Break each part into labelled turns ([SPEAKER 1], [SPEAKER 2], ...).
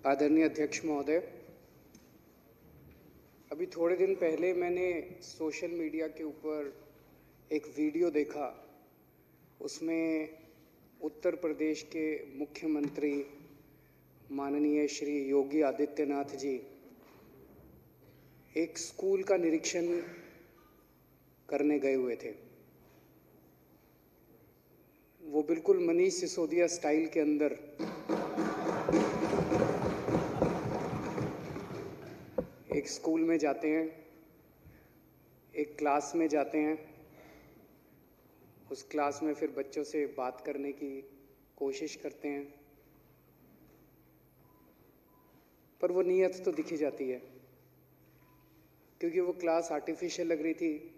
[SPEAKER 1] आदरणीय अध्यक्ष महोदय, अभी थोड़े दिन पहले मैंने सोशल मीडिया के ऊपर एक वीडियो देखा। उसमें उत्तर प्रदेश के मुख्यमंत्री माननीय श्री योगी आदित्यनाथ जी एक स्कूल का निरीक्षण करने गए हुए थे। वो बिल्कुल मनीष सिसोदिया स्टाइल के अंदर एक स्कूल में जाते हैं, एक क्लास में जाते हैं, उस क्लास में फिर बच्चों से बात करने की कोशिश करते हैं, पर वो नीयत तो दिखी जाती है, क्योंकि वो क्लास आर्टिफिशियल लग रही थी।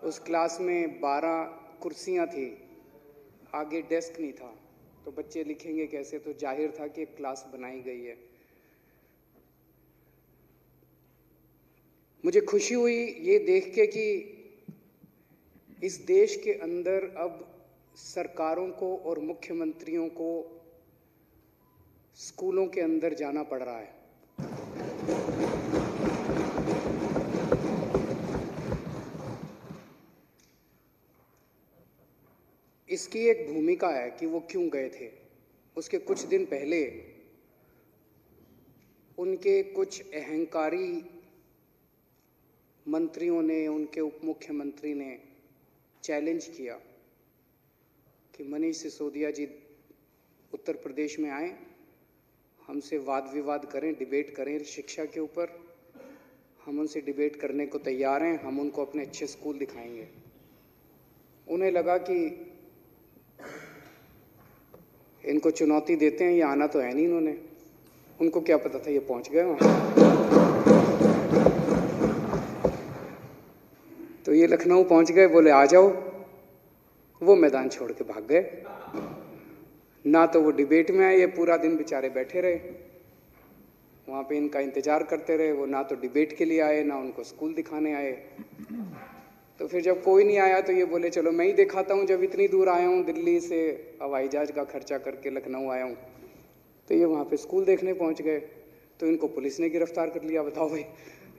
[SPEAKER 1] उस क्लास में 12 कुर्सियां थी, आगे डेस्क नहीं था, तो बच्चे लिखेंगे कैसे? तो जाहिर था कि एक क्लास बनाई गई है। मुझे खुशी हुई ये देख के कि इस देश के अंदर अब सरकारों को और मुख्यमंत्रियों को स्कूलों के अंदर जाना पड़ रहा है। इसकी एक भूमिका है कि वो क्यों गए थे। उसके कुछ दिन पहले उनके कुछ अहंकारी मंत्रियों ने, उनके उप मुख्यमंत्री ने चैलेंज किया कि मनीष सिसोदिया जी उत्तर प्रदेश में आए, हमसे वाद विवाद करें, डिबेट करें शिक्षा के ऊपर। हम उनसे डिबेट करने को तैयार हैं, हम उनको अपने अच्छे स्कूल दिखाएंगे। उन्हें लगा कि इनको चुनौती देते हैं, ये आना तो है नहीं इन्होंने। उनको क्या पता था ये पहुंच गए वहां। तो ये लखनऊ पहुंच गए, बोले आ जाओ। वो मैदान छोड़ के भाग गए। ना तो वो डिबेट में आए, ये पूरा दिन बेचारे बैठे रहे वहां पे, इनका इंतजार करते रहे। वो ना तो डिबेट के लिए आए, ना उनको स्कूल दिखाने आए। तो फिर जब कोई नहीं आया तो ये बोले चलो मैं ही दिखाता हूँ, जब इतनी दूर आया हूँ, दिल्ली से हवाई जहाज का खर्चा करके लखनऊ आया हूँ। तो ये वहाँ पे स्कूल देखने पहुँच गए, तो इनको पुलिस ने गिरफ्तार कर लिया। बताओ भाई,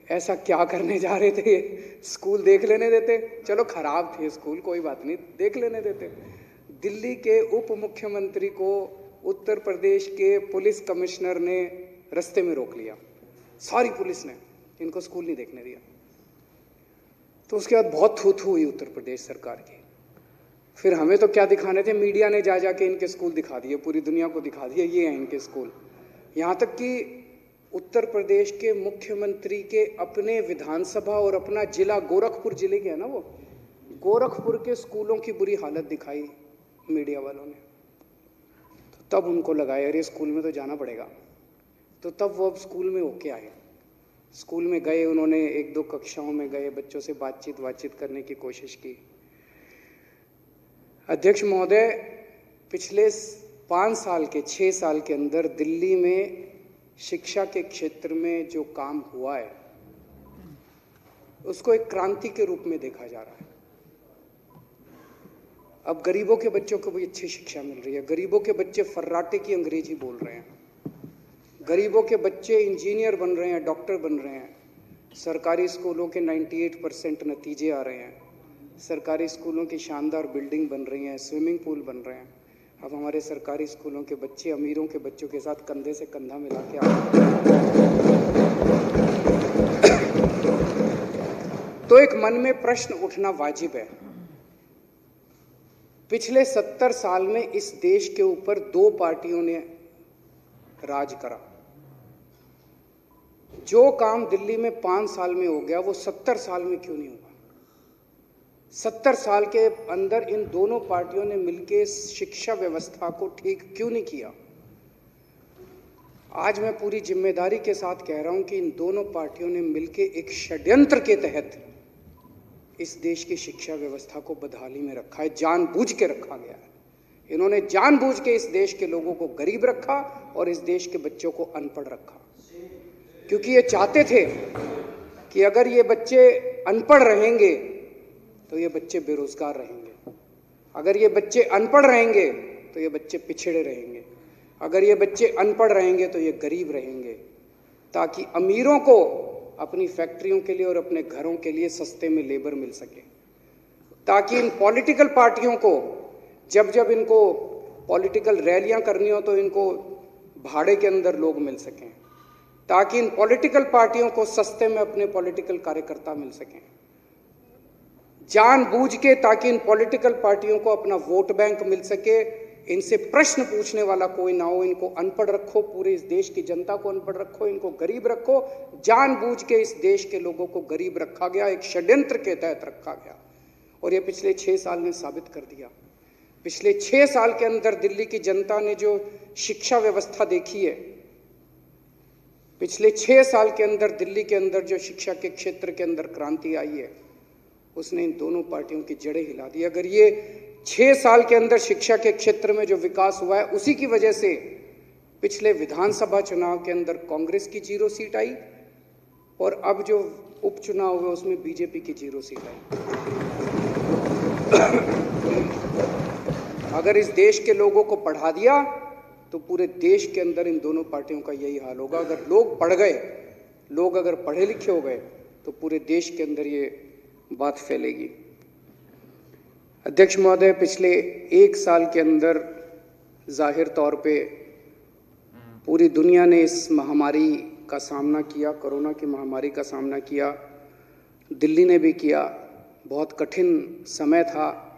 [SPEAKER 1] ऐसा क्या करने जा रहे थे? स्कूल देख लेने देते, चलो खराब थे स्कूल, कोई बात नहीं, देख लेने देते। दिल्ली के उप मुख्यमंत्री को उत्तर प्रदेश के पुलिस कमिश्नर ने रास्ते में रोक लिया, सारी पुलिस ने, इनको स्कूल नहीं देखने दिया। तो उसके बाद बहुत थू-थू हुई उत्तर प्रदेश सरकार की। फिर हमें तो क्या दिखाने थे, मीडिया ने जा जाके इनके स्कूल दिखा दिए, पूरी दुनिया को दिखा दिए ये हैं इनके स्कूल। यहाँ तक कि उत्तर प्रदेश के मुख्यमंत्री के अपने विधानसभा और अपना जिला, गोरखपुर जिले के है ना वो, गोरखपुर के स्कूलों की बुरी हालत दिखाई मीडिया वालों ने। तो तब उनको लगा यार ये स्कूल में तो जाना पड़ेगा। तो तब वो अब स्कूल में होके आए। स्कूल में गए, उन्होंने 1-2 कक्षाओं में गए, बच्चों से बातचीत करने की कोशिश की। अध्यक्ष महोदय, पिछले 5 साल के 6 साल के अंदर दिल्ली में शिक्षा के क्षेत्र में जो काम हुआ है उसको एक क्रांति के रूप में देखा जा रहा है। अब गरीबों के बच्चों को भी अच्छी शिक्षा मिल रही है। गरीबों के बच्चे फर्राटे की अंग्रेजी बोल रहे हैं। गरीबों के बच्चे इंजीनियर बन रहे हैं, डॉक्टर बन रहे हैं। सरकारी स्कूलों के 98% नतीजे आ रहे हैं। सरकारी स्कूलों की शानदार बिल्डिंग बन रही हैं, स्विमिंग पूल बन रहे हैं। अब हमारे सरकारी स्कूलों के बच्चे अमीरों के बच्चों के साथ कंधे से कंधा मिला के आ रहे हैं। तो एक मन में प्रश्न उठना वाजिब है। पिछले 70 साल में इस देश के ऊपर 2 पार्टियों ने राज करा। जो काम दिल्ली में 5 साल में हो गया वो 70 साल में क्यों नहीं हुआ? 70 साल के अंदर इन दोनों पार्टियों ने मिलकर शिक्षा व्यवस्था को ठीक क्यों नहीं किया? आज मैं पूरी जिम्मेदारी के साथ कह रहा हूं कि इन दोनों पार्टियों ने मिलकर एक षड्यंत्र के तहत इस देश की शिक्षा व्यवस्था को बदहाली में रखा है। जानबूझ के रखा गया है। इन्होंने जानबूझ के इस देश के लोगों को गरीब रखा और इस देश के बच्चों को अनपढ़ रखा, क्योंकि ये चाहते थे कि अगर ये बच्चे अनपढ़ रहेंगे तो ये बच्चे बेरोजगार रहेंगे, अगर ये बच्चे अनपढ़ रहेंगे तो ये बच्चे पिछड़े रहेंगे, अगर ये बच्चे अनपढ़ रहेंगे तो ये गरीब रहेंगे, ताकि अमीरों को अपनी फैक्ट्रियों के लिए और अपने घरों के लिए सस्ते में लेबर मिल सके, ताकि इन पॉलिटिकल पार्टियों को जब जब इनको पॉलिटिकल रैलियां करनी हो तो इनको भाड़े के अंदर लोग मिल सकें, ताकि इन पॉलिटिकल पार्टियों को सस्ते में अपने पॉलिटिकल कार्यकर्ता मिल सकें, जानबूझ के, ताकि इन पॉलिटिकल पार्टियों को अपना वोट बैंक मिल सके, इनसे प्रश्न पूछने वाला कोई ना हो, इनको अनपढ़ रखो, पूरे इस देश की जनता को अनपढ़ रखो, इनको गरीब रखो। जानबूझ के इस देश के लोगों को गरीब रखा गया, एक षड्यंत्र के तहत रखा गया, और ये पिछले 6 साल ने साबित कर दिया। पिछले 6 साल के अंदर दिल्ली की जनता ने जो शिक्षा व्यवस्था देखी है, पिछले 6 साल के अंदर दिल्ली के अंदर जो शिक्षा के क्षेत्र के अंदर क्रांति आई है, उसने इन दोनों पार्टियों की जड़ें हिला दी। अगर ये 6 साल के अंदर शिक्षा के क्षेत्र में जो विकास हुआ है, उसी की वजह से पिछले विधानसभा चुनाव के अंदर कांग्रेस की 0 सीट आई, और अब जो उपचुनाव हुए उसमें बीजेपी की 0 सीट आई। अगर इस देश के लोगों को पढ़ा दिया तो पूरे देश के अंदर इन दोनों पार्टियों का यही हाल होगा। अगर लोग पढ़ गए, लोग अगर पढ़े लिखे हो गए, तो पूरे देश के अंदर ये बात फैलेगी। अध्यक्ष महोदय, पिछले 1 साल के अंदर जाहिर तौर पे पूरी दुनिया ने इस महामारी का सामना किया, कोरोना की महामारी का सामना किया, दिल्ली ने भी किया। बहुत कठिन समय था।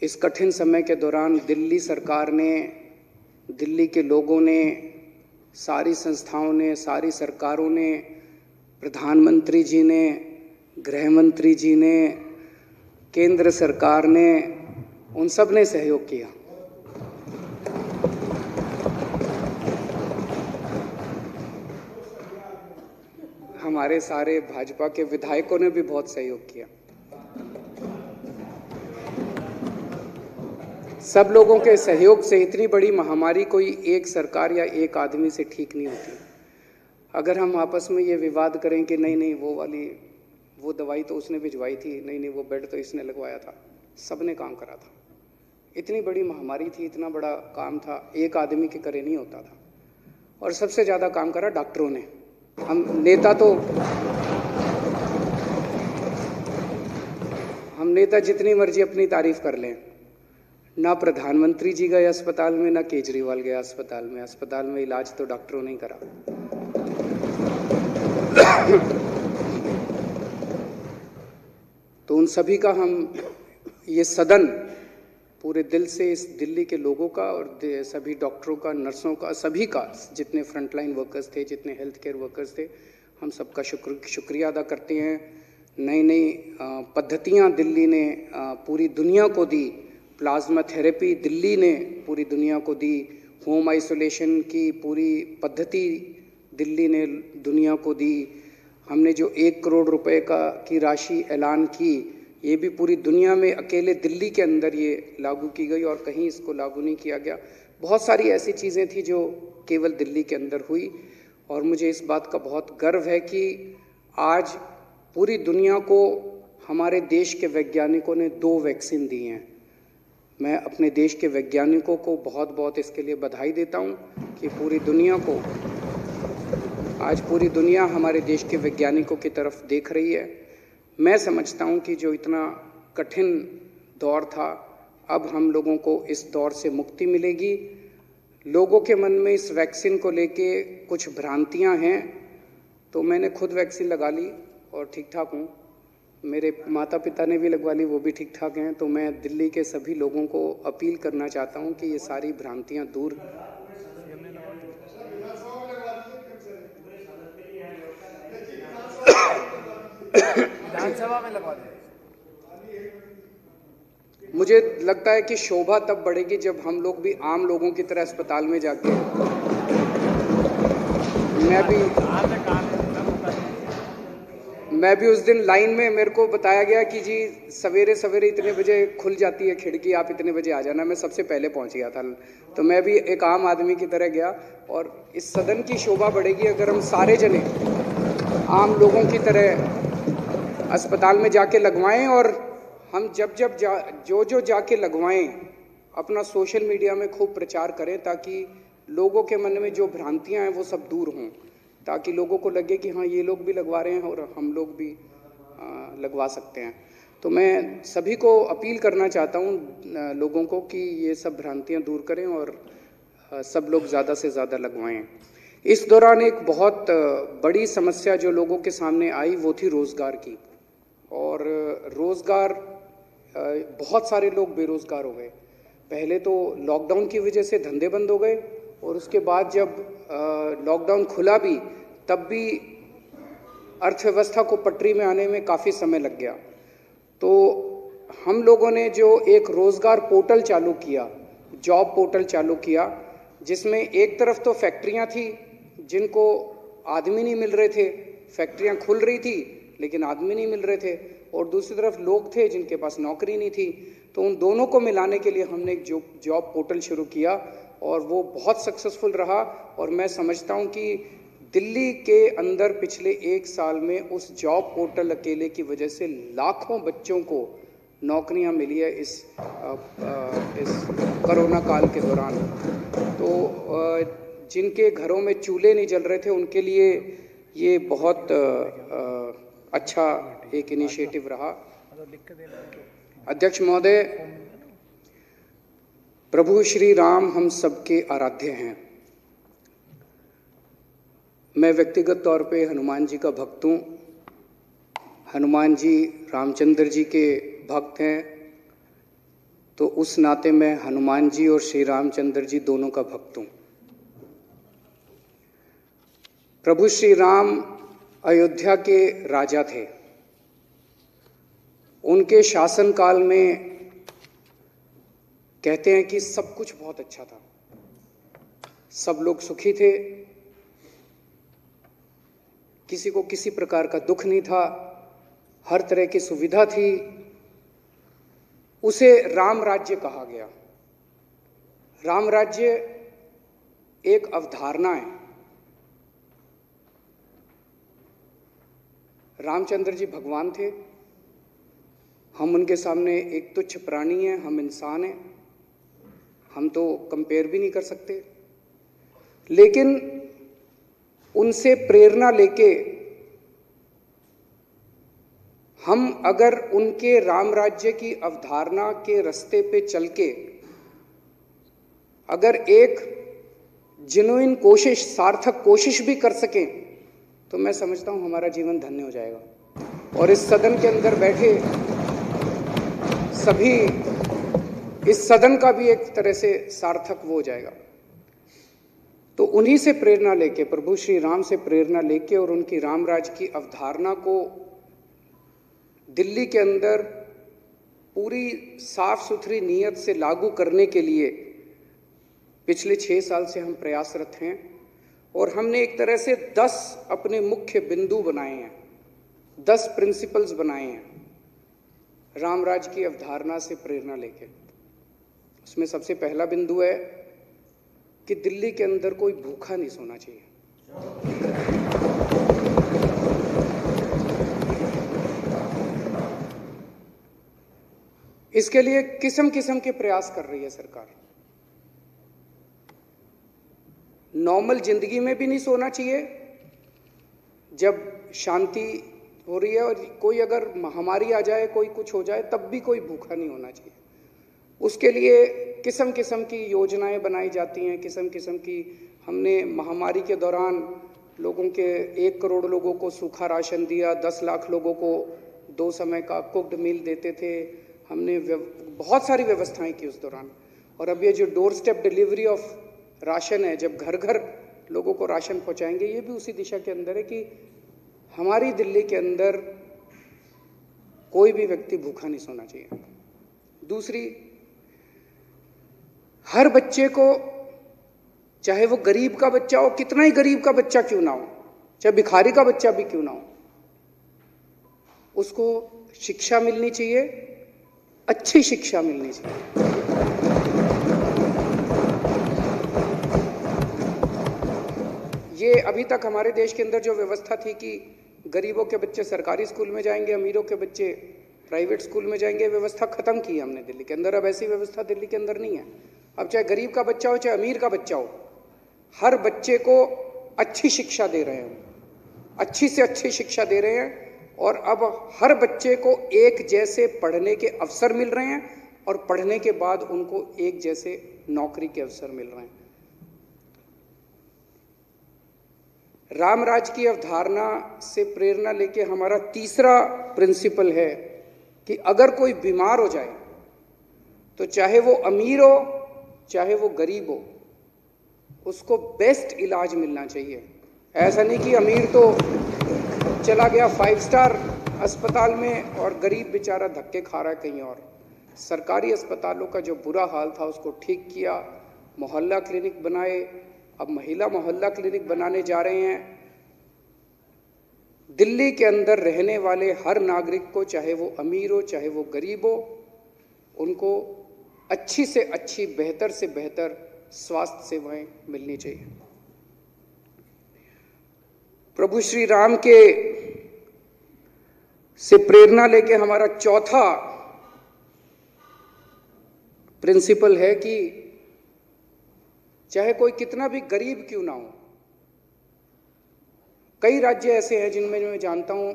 [SPEAKER 1] इस कठिन समय के दौरान दिल्ली सरकार ने, दिल्ली के लोगों ने, सारी संस्थाओं ने, सारी सरकारों ने, प्रधानमंत्री जी ने, गृह मंत्री जी ने, केंद्र सरकार ने, उन सब ने सहयोग किया। हमारे सारे भाजपा के विधायकों ने भी बहुत सहयोग किया। सब लोगों के सहयोग से इतनी बड़ी महामारी कोई एक सरकार या एक आदमी से ठीक नहीं होती। अगर हम आपस में ये विवाद करें कि नहीं नहीं वो दवाई तो उसने भिजवाई थी, नहीं नहीं वो बेड तो इसने लगवाया था, सब ने काम करा था। इतनी बड़ी महामारी थी, इतना बड़ा काम था, एक आदमी के करे नहीं होता था। और सबसे ज़्यादा काम करा डॉक्टरों ने। हम नेता जितनी मर्जी अपनी तारीफ कर लें, ना प्रधानमंत्री जी गए अस्पताल में, ना केजरीवाल गया अस्पताल में। अस्पताल में इलाज तो डॉक्टरों ने ही करा। तो उन सभी का हम ये सदन पूरे दिल से इस दिल्ली के लोगों का और सभी डॉक्टरों का, नर्सों का, सभी का, जितने फ्रंटलाइन वर्कर्स थे, जितने हेल्थ केयर वर्कर्स थे, हम सबका शुक्रिया अदा करते हैं। नई नई पद्धतियाँ दिल्ली ने पूरी दुनिया को दी। प्लाज्मा थेरेपी दिल्ली ने पूरी दुनिया को दी। होम आइसोलेशन की पूरी पद्धति दिल्ली ने दुनिया को दी। हमने जो 1 करोड़ रुपए की राशि ऐलान की, ये भी पूरी दुनिया में अकेले दिल्ली के अंदर ये लागू की गई और कहीं इसको लागू नहीं किया गया। बहुत सारी ऐसी चीज़ें थी जो केवल दिल्ली के अंदर हुई, और मुझे इस बात का बहुत गर्व है कि आज पूरी दुनिया को हमारे देश के वैज्ञानिकों ने 2 वैक्सीन दी हैं। मैं अपने देश के वैज्ञानिकों को बहुत बहुत इसके लिए बधाई देता हूं कि पूरी दुनिया को, आज पूरी दुनिया हमारे देश के वैज्ञानिकों की तरफ देख रही है। मैं समझता हूं कि जो इतना कठिन दौर था, अब हम लोगों को इस दौर से मुक्ति मिलेगी। लोगों के मन में इस वैक्सीन को लेके कुछ भ्रांतियां हैं, तो मैंने खुद वैक्सीन लगा ली और ठीक ठाक हूँ। मेरे माता पिता ने भी लगवा ली, वो भी ठीक ठाक हैं। तो मैं दिल्ली के सभी लोगों को अपील करना चाहता हूँ कि ये सारी भ्रांतियाँ दूर।
[SPEAKER 2] विधानसभा में लगवा दें।
[SPEAKER 1] मुझे लगता है कि शोभा तब बढ़ेगी जब हम लोग भी आम लोगों की तरह अस्पताल में जाके, मैं भी उस दिन लाइन में, मेरे को बताया गया कि जी सवेरे सवेरे इतने बजे खुल जाती है खिड़की, आप इतने बजे आ जाना। मैं सबसे पहले पहुंच गया था, तो मैं भी एक आम आदमी की तरह गया। और इस सदन की शोभा बढ़ेगी अगर हम सारे जने आम लोगों की तरह अस्पताल में जाके लगवाएं, और हम जो जाके लगवाएं अपना सोशल मीडिया में खूब प्रचार करें ताकि लोगों के मन में जो भ्रांतियां हैं वो सब दूर हों, ताकि लोगों को लगे कि हाँ ये लोग भी लगवा रहे हैं और हम लोग भी लगवा सकते हैं। तो मैं सभी को अपील करना चाहता हूँ लोगों को कि ये सब भ्रांतियाँ दूर करें और सब लोग ज़्यादा से ज़्यादा लगवाएं। इस दौरान एक बहुत बड़ी समस्या जो लोगों के सामने आई वो थी रोज़गार की, और रोज़गार बहुत सारे लोग बेरोज़गार हो गए। पहले तो लॉकडाउन की वजह से धंधे बंद हो गए, और उसके बाद जब लॉकडाउन खुला भी तब भी अर्थव्यवस्था को पटरी में आने में काफ़ी समय लग गया। तो हम लोगों ने जो एक रोज़गार पोर्टल चालू किया, जॉब पोर्टल चालू किया, जिसमें एक तरफ तो फैक्ट्रियां थी जिनको आदमी नहीं मिल रहे थे, फैक्ट्रियां खुल रही थी लेकिन आदमी नहीं मिल रहे थे, और दूसरी तरफ लोग थे जिनके पास नौकरी नहीं थी। तो उन दोनों को मिलाने के लिए हमने एक जॉब पोर्टल शुरू किया और वो बहुत सक्सेसफुल रहा। और मैं समझता हूँ कि दिल्ली के अंदर पिछले 1 साल में उस जॉब पोर्टल अकेले की वजह से लाखों बच्चों को नौकरियां मिली है इस कोरोना काल के दौरान। तो जिनके घरों में चूल्हे नहीं जल रहे थे उनके लिए ये बहुत अच्छा एक इनिशिएटिव रहा। अध्यक्ष महोदय, प्रभु श्री राम हम सबके आराध्य हैं। मैं व्यक्तिगत तौर पे हनुमान जी का भक्त हूँ। हनुमान जी रामचंद्र जी के भक्त हैं, तो उस नाते मैं हनुमान जी और श्री रामचंद्र जी दोनों का भक्त हूँ। प्रभु श्री राम अयोध्या के राजा थे। उनके शासनकाल में कहते हैं कि सब कुछ बहुत अच्छा था, सब लोग सुखी थे, किसी को किसी प्रकार का दुख नहीं था, हर तरह की सुविधा थी। उसे राम राज्य कहा गया। राम राज्य एक अवधारणा है। रामचंद्र जी भगवान थे, हम उनके सामने एक तुच्छ प्राणी हैं, हम इंसान हैं, हम तो कंपेयर भी नहीं कर सकते। लेकिन उनसे प्रेरणा लेके हम अगर उनके राम राज्य की अवधारणा के रास्ते पे चल के अगर एक जेन्युइन कोशिश, सार्थक कोशिश भी कर सकें तो मैं समझता हूं हमारा जीवन धन्य हो जाएगा। और इस सदन के अंदर बैठे सभी, इस सदन का भी एक तरह से सार्थक वो हो जाएगा। तो उन्हीं से प्रेरणा लेके, प्रभु श्री राम से प्रेरणा लेके और उनकी राम राज्य की अवधारणा को दिल्ली के अंदर पूरी साफ सुथरी नीयत से लागू करने के लिए पिछले 6 साल से हम प्रयासरत हैं। और हमने एक तरह से 10 अपने मुख्य बिंदु बनाए हैं, 10 प्रिंसिपल्स बनाए हैं राम राज्य की अवधारणा से प्रेरणा लेके। उसमें सबसे पहला बिंदु है कि दिल्ली के अंदर कोई भूखा नहीं सोना चाहिए। इसके लिए किस्म किस्म के प्रयास कर रही है सरकार। नॉर्मल जिंदगी में भी नहीं सोना चाहिए, जब शांति हो रही है और कोई अगर महामारी आ जाए, कोई कुछ हो जाए, तब भी कोई भूखा नहीं होना चाहिए। उसके लिए किस्म किस्म की योजनाएं बनाई जाती हैं, किस्म किस्म की। हमने महामारी के दौरान लोगों के 1 करोड़ लोगों को सूखा राशन दिया, 10 लाख लोगों को 2 समय का कुक्ड मील देते थे। हमने बहुत सारी व्यवस्थाएं की उस दौरान। और अब ये जो door step delivery of ration है, जब घर घर लोगों को राशन पहुंचाएंगे, ये भी उसी दिशा के अंदर है कि हमारी दिल्ली के अंदर कोई भी व्यक्ति भूखा नहीं सोना चाहिए। दूसरी, हर बच्चे को, चाहे वो गरीब का बच्चा हो, कितना ही गरीब का बच्चा क्यों ना हो, चाहे भिखारी का बच्चा भी क्यों ना हो, उसको शिक्षा मिलनी चाहिए, अच्छी शिक्षा मिलनी चाहिए। ये अभी तक हमारे देश के अंदर जो व्यवस्था थी कि गरीबों के बच्चे सरकारी स्कूल में जाएंगे, अमीरों के बच्चे प्राइवेट स्कूल में जाएंगे, व्यवस्था खत्म की हमने दिल्ली के अंदर। अब ऐसी व्यवस्था दिल्ली के अंदर नहीं है। अब चाहे गरीब का बच्चा हो चाहे अमीर का बच्चा हो, हर बच्चे को अच्छी शिक्षा दे रहे हैं, अच्छी से अच्छी शिक्षा दे रहे हैं। और अब हर बच्चे को एक जैसे पढ़ने के अवसर मिल रहे हैं और पढ़ने के बाद उनको एक जैसे नौकरी के अवसर मिल रहे हैं। रामराज की अवधारणा से प्रेरणा लेके हमारा तीसरा प्रिंसिपल है कि अगर कोई बीमार हो जाए तो चाहे वो अमीर हो चाहे वो गरीब हो, उसको बेस्ट इलाज मिलना चाहिए। ऐसा नहीं कि अमीर तो चला गया 5 स्टार अस्पताल में और गरीब बेचारा धक्के खा रहा है कहीं और। सरकारी अस्पतालों का जो बुरा हाल था उसको ठीक किया, मोहल्ला क्लिनिक बनाए, अब महिला मोहल्ला क्लिनिक बनाने जा रहे हैं। दिल्ली के अंदर रहने वाले हर नागरिक को, चाहे वो अमीर हो चाहे वो गरीब हो, उनको अच्छी से अच्छी, बेहतर से बेहतर स्वास्थ्य सेवाएं मिलनी चाहिए। प्रभु श्री राम के से प्रेरणा लेके हमारा चौथा प्रिंसिपल है कि चाहे कोई कितना भी गरीब क्यों ना हो, कई राज्य ऐसे हैं जिनमें मैं जानता हूं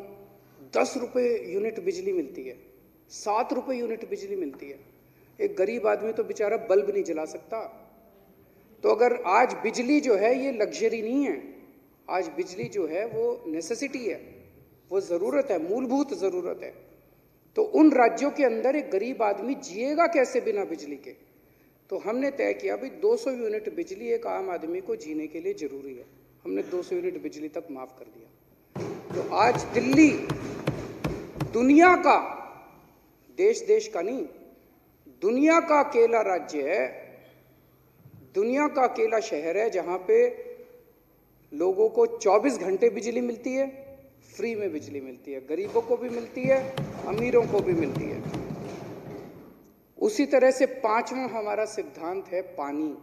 [SPEAKER 1] 10 रुपए यूनिट बिजली मिलती है, 7 रुपए यूनिट बिजली मिलती है। एक गरीब आदमी तो बेचारा बल्ब नहीं जला सकता। तो अगर आज बिजली जो है ये लग्जरी नहीं है, आज बिजली जो है वो नेसेसिटी है, वो ज़रूरत है, मूलभूत ज़रूरत है। तो उन राज्यों के अंदर एक गरीब आदमी जिएगा कैसे बिना बिजली के? तो हमने तय किया भाई 200 यूनिट बिजली एक आम आदमी को जीने के लिए ज़रूरी है। हमने 200 यूनिट बिजली तक माफ़ कर दिया। तो आज दिल्ली दुनिया का, देश का नहीं, दुनिया का अकेला राज्य है, दुनिया का अकेला शहर है जहां पे लोगों को 24 घंटे बिजली मिलती है, फ्री में बिजली मिलती है, गरीबों को भी मिलती है, अमीरों को भी मिलती है। उसी तरह से 5वां हमारा सिद्धांत है पानी।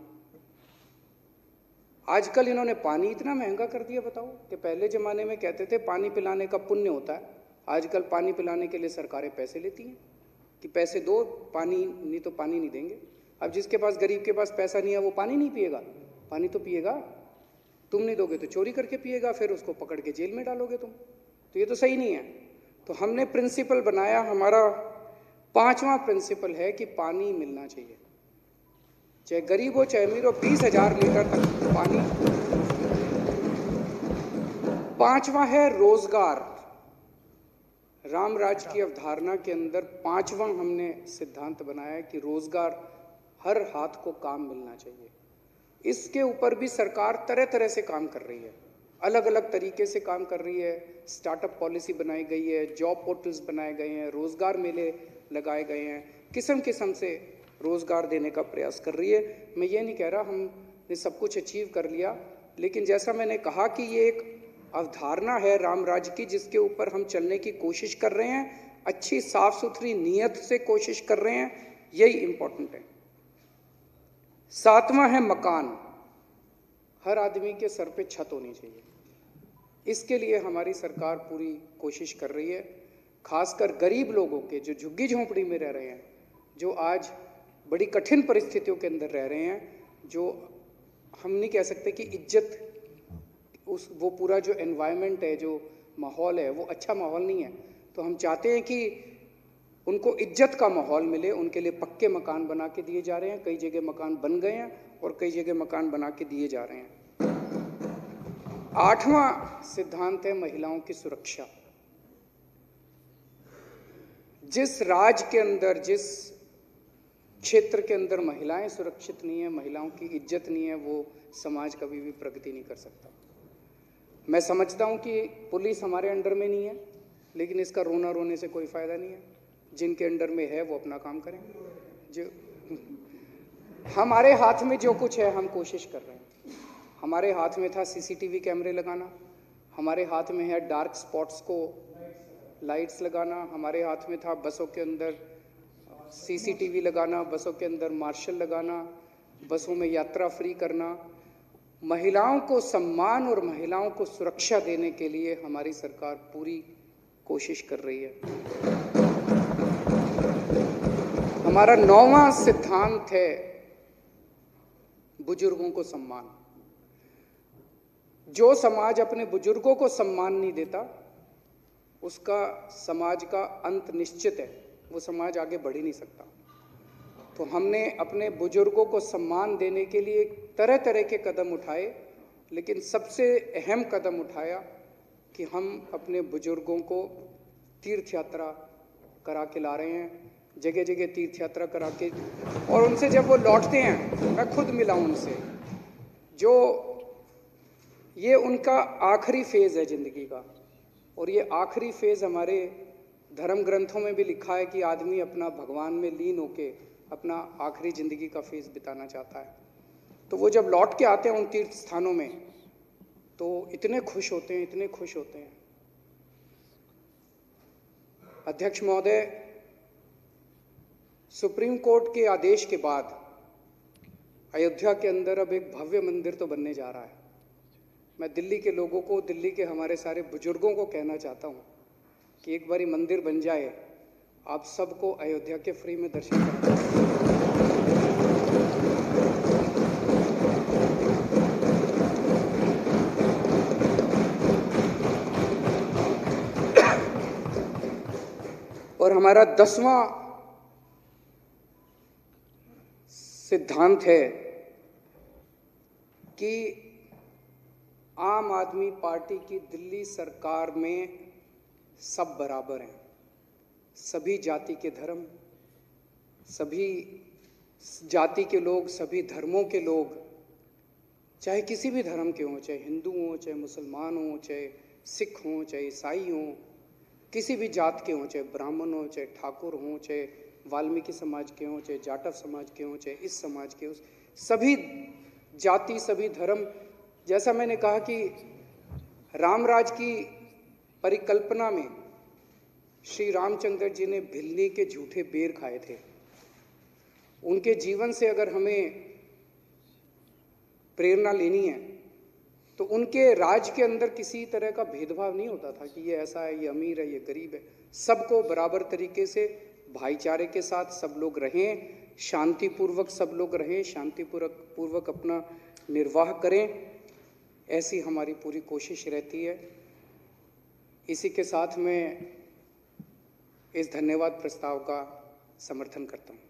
[SPEAKER 1] आजकल इन्होंने पानी इतना महंगा कर दिया, बताओ, कि पहले जमाने में कहते थे पानी पिलाने का पुण्य होता है, आजकल पानी पिलाने के लिए सरकारें पैसे लेती हैं कि पैसे दो, पानी नहीं तो पानी नहीं देंगे। अब जिसके पास, गरीब के पास पैसा नहीं है वो पानी नहीं पिएगा? पानी तो पिएगा। तुम नहीं दोगे तो चोरी करके पिएगा, फिर उसको पकड़ के जेल में डालोगे तुम। तो ये तो सही नहीं है। तो हमने प्रिंसिपल बनाया, हमारा 5वां प्रिंसिपल है कि पानी मिलना चाहिए, चाहे गरीब हो चाहे अमीर हो, 20,000 लीटर तक पानी। 5वां है रोजगार। रामराज की अवधारणा के अंदर 5वां हमने सिद्धांत बनाया है कि रोजगार, हर हाथ को काम मिलना चाहिए। इसके ऊपर भी सरकार तरह तरह से काम कर रही है, अलग अलग तरीके से काम कर रही है। स्टार्टअप पॉलिसी बनाई गई है, जॉब पोर्टल्स बनाए गए हैं, रोजगार मेले लगाए गए हैं, किस्म किस्म से रोजगार देने का प्रयास कर रही है। मैं ये नहीं कह रहा हमने सब कुछ अचीव कर लिया, लेकिन जैसा मैंने कहा कि ये एक अवधारणा है रामराज की जिसके ऊपर हम चलने की कोशिश कर रहे हैं, अच्छी साफ सुथरी नीयत से कोशिश कर रहे हैं, यही इंपॉर्टेंट है। 7वां है मकान। हर आदमी के सर पे छत होनी चाहिए। इसके लिए हमारी सरकार पूरी कोशिश कर रही है, खासकर गरीब लोगों के, जो झुग्गी झोंपड़ी में रह रहे हैं, जो आज बड़ी कठिन परिस्थितियों के अंदर रह रहे हैं, जो हम नहीं कह सकते कि इज्जत, वो पूरा जो एनवायरनमेंट है, जो माहौल है, वो अच्छा माहौल नहीं है। तो हम चाहते हैं कि उनको इज्जत का माहौल मिले। उनके लिए पक्के मकान बना के दिए जा रहे हैं, कई जगह मकान बन गए हैं और कई जगह मकान बना के दिए जा रहे हैं। 8वां सिद्धांत है महिलाओं की सुरक्षा। जिस राज्य के अंदर, जिस क्षेत्र के अंदर महिलाएं सुरक्षित नहीं है, महिलाओं की इज्जत नहीं है, वो समाज कभी भी प्रगति नहीं कर सकता। मैं समझता हूं कि पुलिस हमारे अंडर में नहीं है, लेकिन इसका रोना रोने से कोई फायदा नहीं है। जिनके अंडर में है वो अपना काम करें। जो हमारे हाथ में जो कुछ है हम कोशिश कर रहे हैं। हमारे हाथ में था सीसीटीवी कैमरे लगाना, हमारे हाथ में है डार्क स्पॉट्स को लाइट्स लगाना, हमारे हाथ में था बसों के अंदर सीसीटीवी लगाना, बसों के अंदर मार्शल लगाना, बसों में यात्रा फ्री करना। महिलाओं को सम्मान और महिलाओं को सुरक्षा देने के लिए हमारी सरकार पूरी कोशिश कर रही है। हमारा 9वां सिद्धांत है बुजुर्गों को सम्मान। जो समाज अपने बुजुर्गों को सम्मान नहीं देता, उसका समाज का अंत निश्चित है, वो समाज आगे बढ़ ही नहीं सकता। तो हमने अपने बुजुर्गों को सम्मान देने के लिए तरह तरह के कदम उठाए, लेकिन सबसे अहम कदम उठाया कि हम अपने बुजुर्गों को तीर्थ यात्रा करा के ला रहे हैं, जगह जगह तीर्थ यात्रा करा के, और उनसे जब वो लौटते हैं, मैं खुद मिला उनसे, जो ये उनका आखिरी फेज है जिंदगी का। और ये आखिरी फेज हमारे धर्म ग्रंथों में भी लिखा है कि आदमी अपना भगवान में लीन होके अपना आखिरी जिंदगी का फेज बिताना चाहता है। तो वो जब लौट के आते हैं उन तीर्थ स्थानों में, तो इतने खुश होते हैं, इतने खुश होते हैं। अध्यक्ष महोदय, सुप्रीम कोर्ट के आदेश के बाद अयोध्या के अंदर अब एक भव्य मंदिर तो बनने जा रहा है। मैं दिल्ली के लोगों को, दिल्ली के हमारे सारे बुजुर्गों को कहना चाहता हूँ कि एक बारी मंदिर बन जाए, आप सबको अयोध्या के फ्री में दर्शन कराएं। और हमारा 10वां सिद्धांत है कि आम आदमी पार्टी की दिल्ली सरकार में सब बराबर हैं। सभी जाति के धर्म, सभी जाति के लोग, सभी धर्मों के लोग, चाहे किसी भी धर्म के हों, चाहे हिंदू हों, चाहे मुसलमान हों, चाहे सिख हों, चाहे ईसाई हों, किसी भी जात के हों, चाहे ब्राह्मण हों, चाहे ठाकुर हों, चाहे वाल्मीकि समाज के हों, चाहे जाटव समाज के हों, चाहे इस समाज के हों, सभी जाति, सभी धर्म। जैसा मैंने कहा कि रामराज की परिकल्पना में श्री रामचंद्र जी ने भिल्ली के झूठे बेर खाए थे। उनके जीवन से अगर हमें प्रेरणा लेनी है तो उनके राज के अंदर किसी तरह का भेदभाव नहीं होता था कि ये ऐसा है, ये अमीर है, ये गरीब है। सबको बराबर तरीके से भाईचारे के साथ सब लोग रहें, शांतिपूर्वक सब लोग रहें, शांतिपूर्वक अपना निर्वाह करें, ऐसी हमारी पूरी कोशिश रहती है। इसी के साथ मैं इस धन्यवाद प्रस्ताव का समर्थन करता हूँ।